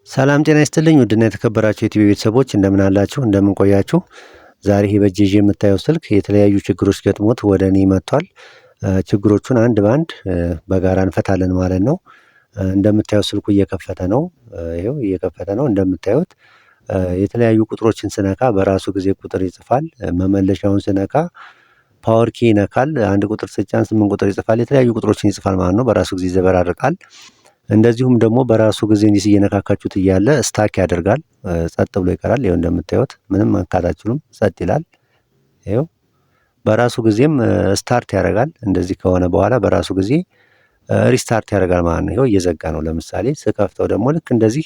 ሰላም ጤና ይስጥልኝ ውድና የተከበራችሁ የቲቪ ቤተሰቦች እንደምን አላችሁ? እንደምን ቆያችሁ? ዛሬ ይሄ በእጄ ይዤ የምታየው ስልክ የተለያዩ ችግሮች ገጥሞት ወደ እኔ መጥቷል። ችግሮቹን አንድ በአንድ በጋራ እንፈታለን ማለት ነው። እንደምታዩት ስልኩ እየከፈተ ነው። ይኸው እየከፈተ ነው። እንደምታዩት የተለያዩ ቁጥሮችን ስነካ በራሱ ጊዜ ቁጥር ይጽፋል። መመለሻውን ስነካ ፓወር ኪ ይነካል። አንድ ቁጥር ስጫን 8 ቁጥር ይጽፋል። የተለያዩ ቁጥሮችን ይጽፋል ማለት ነው። በራሱ ጊዜ ይዘበራርቃል። እንደዚሁም ደግሞ በራሱ ጊዜ እንዲህ እየነካካችሁት እያለ ስታክ ያደርጋል። ጸጥ ብሎ ይቀራል። ይኸው እንደምታዩት ምንም መንካት አትችሉም። ጸጥ ይላል። ይኸው በራሱ ጊዜም ስታርት ያደርጋል። እንደዚህ ከሆነ በኋላ በራሱ ጊዜ ሪስታርት ያደርጋል ማለት ነው። ይኸው እየዘጋ ነው። ለምሳሌ ስከፍተው ደግሞ ልክ እንደዚህ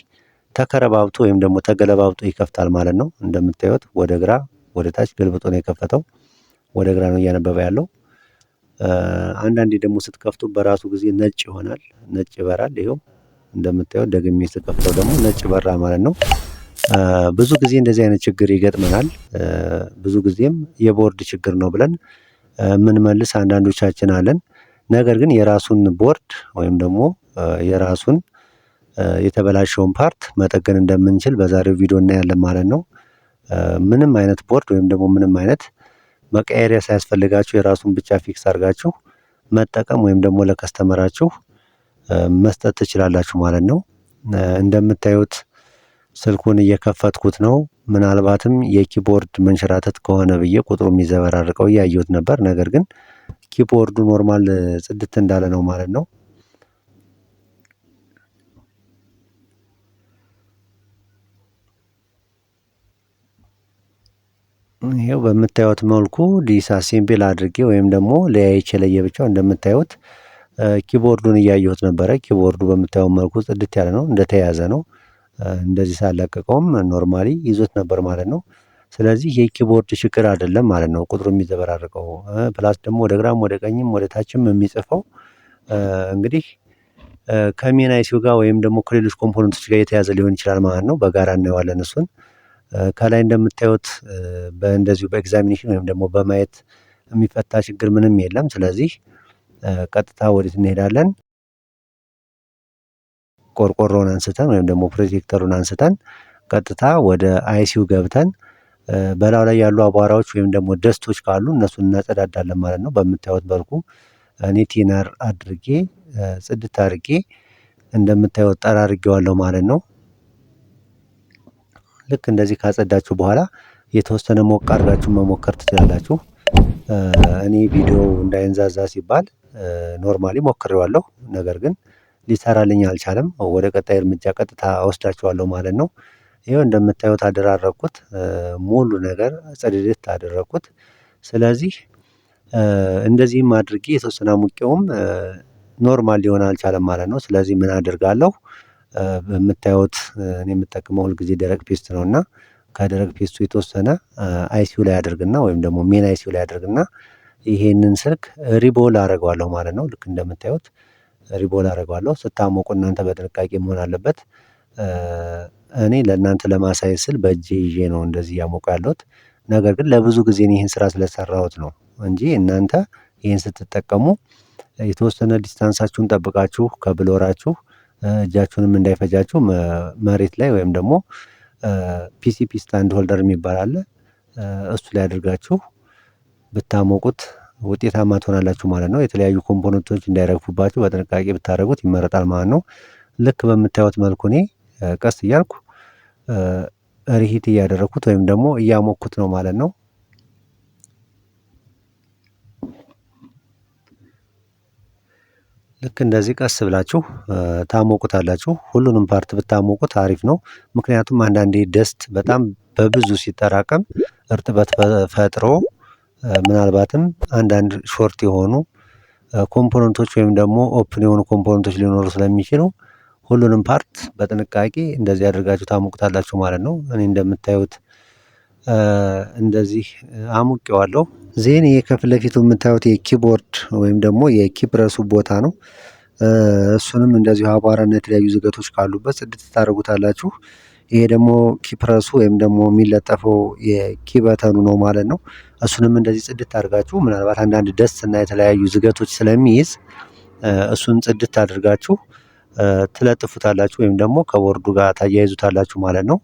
ተከረባብቶ ወይም ደግሞ ተገለባብጦ ይከፍታል ማለት ነው። እንደምታዩት ወደ ግራ ወደ ታች ገልብጦ ነው የከፈተው። ወደ ግራ ነው እያነበበ ያለው። አንዳንዴ ደግሞ ስትከፍቱ በራሱ ጊዜ ነጭ ይሆናል። ነጭ ይበራል። ይኸው እንደምታዩት ደግሜ ስከፍተው ደግሞ ነጭ በራ ማለት ነው። ብዙ ጊዜ እንደዚህ አይነት ችግር ይገጥመናል። ብዙ ጊዜም የቦርድ ችግር ነው ብለን የምንመልስ አንዳንዶቻችን አለን። ነገር ግን የራሱን ቦርድ ወይም ደግሞ የራሱን የተበላሸውን ፓርት መጠገን እንደምንችል በዛሬው ቪዲዮ እናያለን ማለት ነው። ምንም አይነት ቦርድ ወይም ደግሞ ምንም አይነት መቀየሪያ ሳያስፈልጋችሁ የራሱን ብቻ ፊክስ አድርጋችሁ መጠቀም ወይም ደግሞ ለከስተመራችሁ መስጠት ትችላላችሁ ማለት ነው። እንደምታዩት ስልኩን እየከፈትኩት ነው። ምናልባትም የኪቦርድ መንሸራተት ከሆነ ብዬ ቁጥሩ የሚዘበራርቀው እያየሁት ነበር። ነገር ግን ኪቦርዱ ኖርማል ጽድት እንዳለ ነው ማለት ነው። ይሄው በምታዩት መልኩ ዲስአሴምብል አድርጌ ወይም ደግሞ ለያይቼ ለየብቻው እንደምታዩት ኪቦርዱን እያየሁት ነበረ። ኪቦርዱ በምታዩት መልኩ ጽድት ያለ ነው፣ እንደተያዘ ነው። እንደዚህ ሳላቀቀውም ኖርማሊ ይዞት ነበር ማለት ነው። ስለዚህ የኪቦርድ ችግር አይደለም ማለት ነው ቁጥሩ የሚዘበራርቀው። ፕላስ ደግሞ ወደ ግራም ወደ ቀኝም ወደ ታችም የሚጽፈው እንግዲህ ከሜን አይሲው ጋር ወይም ደግሞ ከሌሎች ኮምፖነንቶች ጋር የተያዘ ሊሆን ይችላል ማለት ነው። በጋራ እናየዋለን እሱን። ከላይ እንደምታዩት እንደዚሁ በኤግዛሚኔሽን ወይም ደግሞ በማየት የሚፈታ ችግር ምንም የለም። ስለዚህ ቀጥታ ወዴት እንሄዳለን? ቆርቆሮውን አንስተን ወይም ደግሞ ፕሮቴክተሩን አንስተን ቀጥታ ወደ አይሲው ገብተን በላዩ ላይ ያሉ አቧራዎች ወይም ደግሞ ደስቶች ካሉ እነሱን እናጸዳዳለን ማለት ነው። በምታዩት መልኩ እኔ ቲነር አድርጌ ጽድት አድርጌ እንደምታዩት ጠራርጌዋለሁ ማለት ነው። ልክ እንደዚህ ካጸዳችሁ በኋላ የተወሰነ ሞቅ አድርጋችሁ መሞከር ትችላላችሁ። እኔ ቪዲዮ እንዳይንዛዛ ሲባል ኖርማሊ ሞክሬዋለሁ። ነገር ግን ሊሰራልኝ አልቻለም። ወደ ቀጣይ እርምጃ ቀጥታ ወስዳችኋለሁ ማለት ነው። ይኸው እንደምታዩት አደራረኩት። ሙሉ ነገር ጽድት አደረኩት። ስለዚህ እንደዚህም አድርጌ የተወሰነ ሙቄውም ኖርማል ሊሆን አልቻለም ማለት ነው። ስለዚህ ምን አደርጋለሁ? በምታዩት እኔ የምጠቀመው ሁልጊዜ ደረቅ ፔስት ነው እና ከደረቅ ፔስቱ የተወሰነ አይሲዩ ላይ አድርግና ወይም ደግሞ ሜን አይሲዩ ላይ አድርግና ይሄንን ስልክ ሪቦል አደርገዋለሁ ማለት ነው። ልክ እንደምታዩት ሪቦል አደርገዋለሁ። ስታሞቁ እናንተ በጥንቃቄ መሆን አለበት። እኔ ለእናንተ ለማሳየት ስል በእጄ ይዤ ነው እንደዚህ እያሞቁ ያለሁት። ነገር ግን ለብዙ ጊዜ ይህን ስራ ስለሰራሁት ነው እንጂ እናንተ ይህን ስትጠቀሙ የተወሰነ ዲስታንሳችሁን ጠብቃችሁ ከብሎራችሁ እጃችሁንም እንዳይፈጃችሁ መሬት ላይ ወይም ደግሞ ፒሲፒ ስታንድ ሆልደር የሚባል አለ። እሱ ላይ አድርጋችሁ ብታሞቁት ውጤታማ ትሆናላችሁ ማለት ነው። የተለያዩ ኮምፖነንቶች እንዳይረግፉባችሁ በጥንቃቄ ብታደርጉት ይመረጣል ማለት ነው። ልክ በምታዩት መልኩ እኔ ቀስ እያልኩ ሪሂት እያደረኩት ወይም ደግሞ እያሞኩት ነው ማለት ነው። ልክ እንደዚህ ቀስ ብላችሁ ታሞቁታላችሁ። ሁሉንም ፓርት ብታሞቁት አሪፍ ነው። ምክንያቱም አንዳንዴ ደስት በጣም በብዙ ሲጠራቀም እርጥበት ፈጥሮ ምናልባትም አንዳንድ ሾርት የሆኑ ኮምፖነንቶች ወይም ደግሞ ኦፕን የሆኑ ኮምፖነንቶች ሊኖሩ ስለሚችሉ ሁሉንም ፓርት በጥንቃቄ እንደዚህ አድርጋችሁ ታሞቁታላችሁ ማለት ነው። እኔ እንደምታዩት እንደዚህ አሙቄዋለሁ። ዜን ይሄ ከፊት ለፊቱ የምታዩት የኪቦርድ ወይም ደግሞ የኪፕረሱ ቦታ ነው። እሱንም እንደዚሁ አቧራና የተለያዩ ዝገቶች ካሉበት ጽድት ታደርጉታላችሁ። ይሄ ደግሞ ኪፕረሱ ወይም ደግሞ የሚለጠፈው የኪበተኑ ነው ማለት ነው። እሱንም እንደዚህ ጽድት አድርጋችሁ ምናልባት አንዳንድ ደስት እና የተለያዩ ዝገቶች ስለሚይዝ እሱን ጽድት አድርጋችሁ ትለጥፉታላችሁ ወይም ደግሞ ከቦርዱ ጋር ታያይዙታላችሁ ማለት ነው።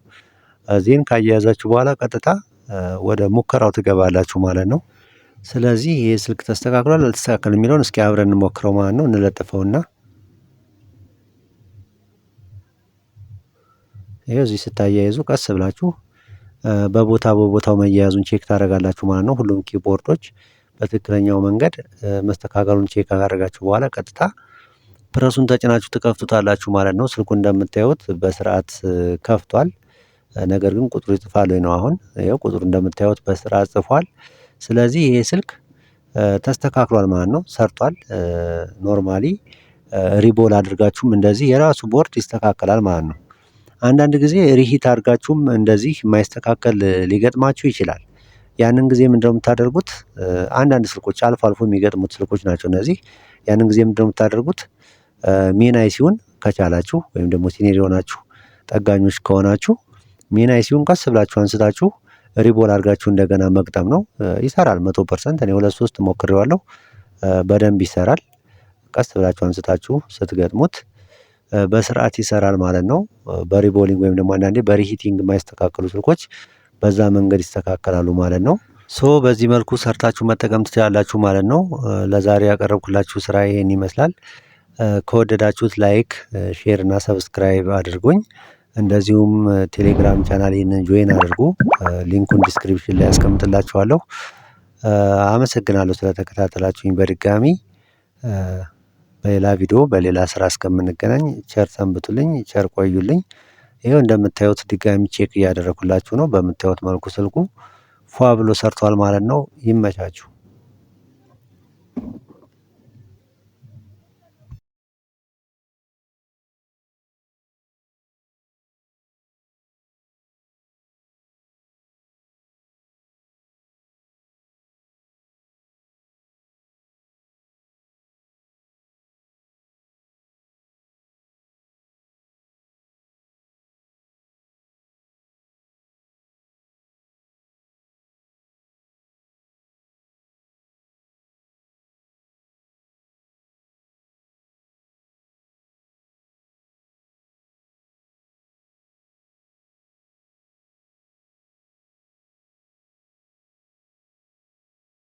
እዚህን ካያያዛችሁ በኋላ ቀጥታ ወደ ሙከራው ትገባላችሁ ማለት ነው። ስለዚህ ይሄ ስልክ ተስተካክሏል አልተስተካከልም የሚለውን እስኪ አብረን እንሞክረው ማለት ነው። እንለጥፈውና ይሄው እዚህ ስታያይዙ ቀስ ብላችሁ በቦታው መያያዙን ቼክ ታደርጋላችሁ ማለት ነው። ሁሉም ኪቦርዶች በትክክለኛው መንገድ መስተካከሉን ቼክ ካደረጋችሁ በኋላ ቀጥታ ፕረሱን ተጭናችሁ ትከፍቱታላችሁ ማለት ነው። ስልኩ እንደምታዩት በስርዓት ከፍቷል። ነገር ግን ቁጥሩ ይጽፋል ወይ ነው። አሁን ይኸው ቁጥሩ እንደምታዩት በስርዓት ጽፏል። ስለዚህ ይሄ ስልክ ተስተካክሏል ማለት ነው። ሰርቷል። ኖርማሊ ሪቦል አድርጋችሁም እንደዚህ የራሱ ቦርድ ይስተካከላል ማለት ነው። አንዳንድ ጊዜ ሪሂት አድርጋችሁም እንደዚህ የማይስተካከል ሊገጥማችሁ ይችላል። ያንን ጊዜ ምንድነው የምታደርጉት? አንዳንድ ስልኮች አልፎ አልፎ የሚገጥሙት ስልኮች ናቸው እነዚህ። ያንን ጊዜ ምንድነው የምታደርጉት? ሜን አይሲውን ከቻላችሁ ወይም ደግሞ ሲኒየር የሆናችሁ ጠጋኞች ከሆናችሁ ሜን አይሲውን ቀስ ብላችሁ አንስታችሁ ሪቦል አድርጋችሁ እንደገና መግጠም ነው። ይሰራል 100%። እኔ 2-3 ሞክሬዋለሁ። በደንብ ይሰራል። ቀስ ብላችሁ አንስታችሁ ስትገጥሙት በስርዓት ይሰራል ማለት ነው። በሪቦሊንግ ወይም ደግሞ አንዳንዴ በሪሂቲንግ የማይስተካከሉ ስልኮች በዛ መንገድ ይስተካከላሉ ማለት ነው። በዚህ መልኩ ሰርታችሁ መጠቀም ትችላላችሁ ማለት ነው። ለዛሬ ያቀረብኩላችሁ ስራ ይሄን ይመስላል። ከወደዳችሁት ላይክ፣ ሼር እና ሰብስክራይብ አድርጉኝ። እንደዚሁም ቴሌግራም ቻናሌን ጆይን አድርጉ። ሊንኩን ዲስክሪፕሽን ላይ አስቀምጥላችኋለሁ። አመሰግናለሁ ስለተከታተላችሁኝ በድጋሚ። በሌላ ቪዲዮ በሌላ ስራ እስከምንገናኝ ቸር ሰንብቱልኝ፣ ቸር ቆዩልኝ። ይኸው እንደምታዩት ድጋሚ ቼክ እያደረኩላችሁ ነው። በምታዩት መልኩ ስልኩ ፏ ብሎ ሰርቷል ማለት ነው። ይመቻችሁ።